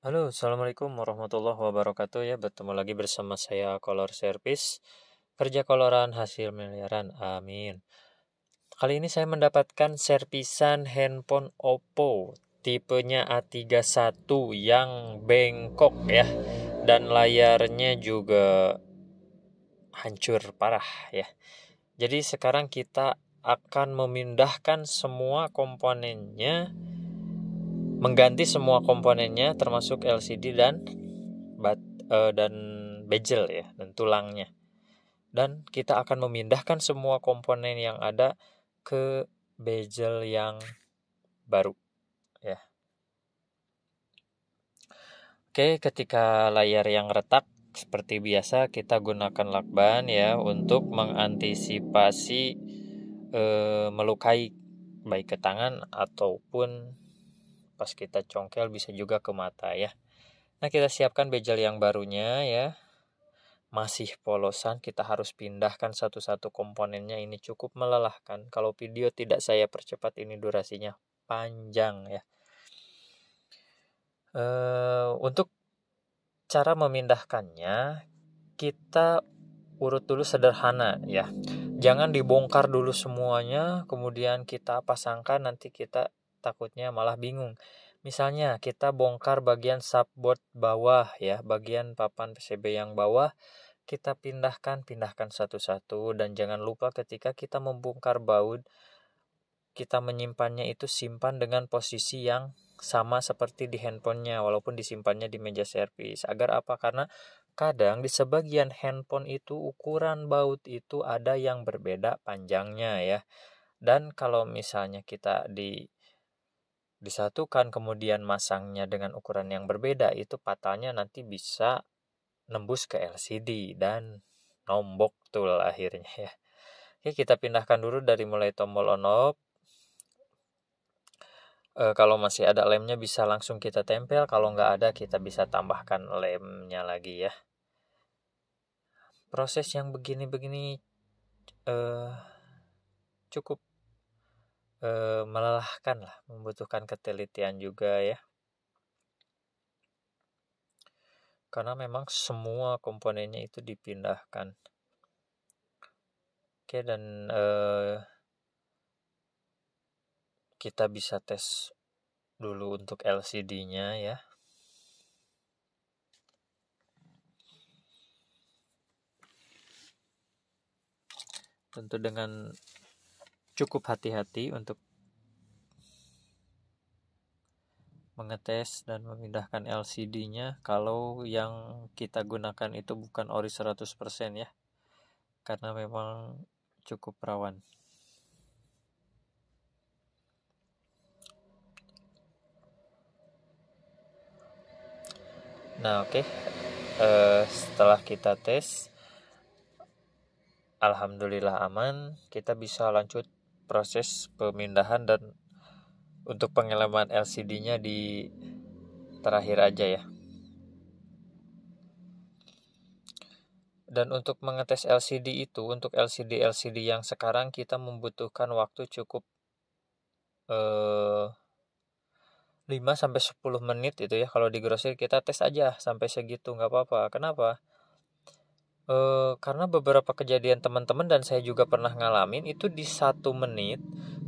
Halo, Assalamualaikum warahmatullahi wabarakatuh ya. Bertemu lagi bersama saya Color Service. Kerja koloran, hasil miliaran. Amin. Kali ini saya mendapatkan servisan handphone Oppo tipenya A31 yang bengkok ya. Dan layarnya juga hancur parah ya. Jadi sekarang kita akan memindahkan semua komponennya, mengganti semua komponennya termasuk LCD dan bezel ya, dan tulangnya. Dan kita akan memindahkan semua komponen yang ada ke bezel yang baru ya. Oke, ketika layar yang retak seperti biasa kita gunakan lakban ya untuk mengantisipasi melukai baik ke tangan ataupun pas kita congkel bisa juga ke mata ya. Nah, kita siapkan bezel yang barunya ya. Masih polosan, kita harus pindahkan satu-satu komponennya. Ini cukup melelahkan. Kalau video tidak saya percepat, ini durasinya panjang ya. Untuk cara memindahkannya, kita urut dulu sederhana ya. Jangan dibongkar dulu semuanya, kemudian kita pasangkan, nanti kita takutnya malah bingung. Misalnya kita bongkar bagian subboard bawah ya, bagian papan PCB yang bawah, kita pindahkan satu-satu, dan jangan lupa ketika kita membongkar baut, kita menyimpannya itu simpan dengan posisi yang sama seperti di handphonenya, walaupun disimpannya di meja servis. Agar apa? Karena kadang di sebagian handphone itu ukuran baut itu ada yang berbeda panjangnya ya. Dan kalau misalnya kita disatukan kemudian masangnya dengan ukuran yang berbeda, itu patahnya nanti bisa nembus ke LCD dan nombok tuh akhirnya ya. Oke, kita pindahkan dulu dari mulai tombol on off. Kalau masih ada lemnya bisa langsung kita tempel, kalau nggak ada kita bisa tambahkan lemnya lagi ya. Proses yang begini-begini cukup melelahkan lah, membutuhkan ketelitian juga ya. Karena memang semua komponennya itu dipindahkan. Oke, dan kita bisa tes dulu untuk LCD-nya ya. Tentu dengan cukup hati-hati untuk mengetes dan memindahkan LCD-nya kalau yang kita gunakan itu bukan ori 100% ya. Karena memang cukup rawan. Nah, oke. Setelah kita tes, alhamdulillah aman, kita bisa lanjut proses pemindahan, dan untuk pengeleman LCD-nya di terakhir aja ya. Dan untuk mengetes LCD itu, untuk LCD yang sekarang kita membutuhkan waktu cukup 5-10 menit itu ya. Kalau di grosir kita tes aja sampai segitu, nggak apa-apa. Kenapa? Karena beberapa kejadian teman-teman dan saya juga pernah ngalamin itu di 1 menit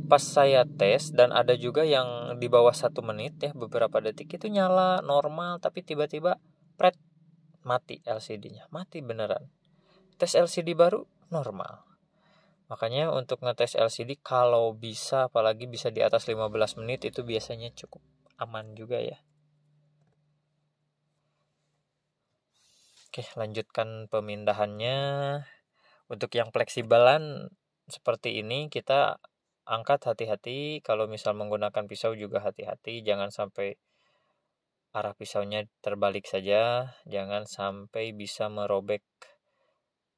pas saya tes, dan ada juga yang di bawah 1 menit ya, beberapa detik itu nyala normal, tapi tiba-tiba pret, mati LCD-nya, mati beneran. Tes LCD baru normal. Makanya untuk ngetes LCD kalau bisa, apalagi bisa di atas 15 menit, itu biasanya cukup aman juga ya. Oke, lanjutkan pemindahannya. Untuk yang fleksibelan seperti ini kita angkat hati-hati. Kalau misal menggunakan pisau juga hati-hati, jangan sampai arah pisaunya terbalik saja, jangan sampai bisa merobek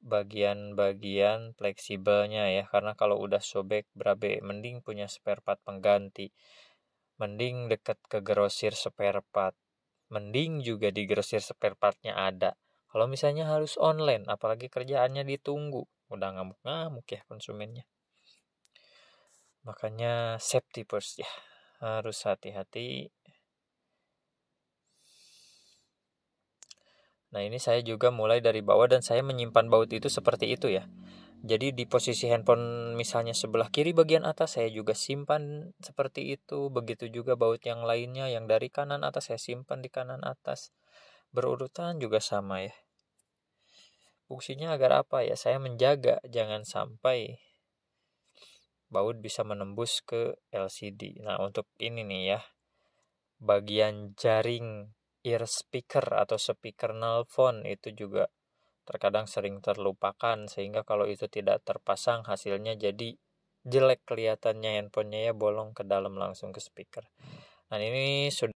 bagian-bagian fleksibelnya ya. Karena kalau udah sobek berabe, mending punya spare part pengganti, mending dekat ke grosir spare part, mending juga di grosir spare partnya ada. Kalau misalnya harus online, apalagi kerjaannya ditunggu, udah ngamuk-ngamuk ya konsumennya. Makanya safety first ya, harus hati-hati. Nah, ini saya juga mulai dari bawah dan saya menyimpan baut itu seperti itu ya. Jadi di posisi handphone misalnya sebelah kiri bagian atas saya juga simpan seperti itu. Begitu juga baut yang lainnya yang dari kanan atas saya simpan di kanan atas. Berurutan juga sama ya. Fungsinya agar apa ya? Saya menjaga jangan sampai baut bisa menembus ke LCD. Nah, untuk ini nih ya, bagian jaring ear speaker atau speaker nelpon itu juga terkadang sering terlupakan, sehingga kalau itu tidak terpasang hasilnya jadi jelek kelihatannya handphonenya ya, bolong ke dalam langsung ke speaker. Nah, ini sudah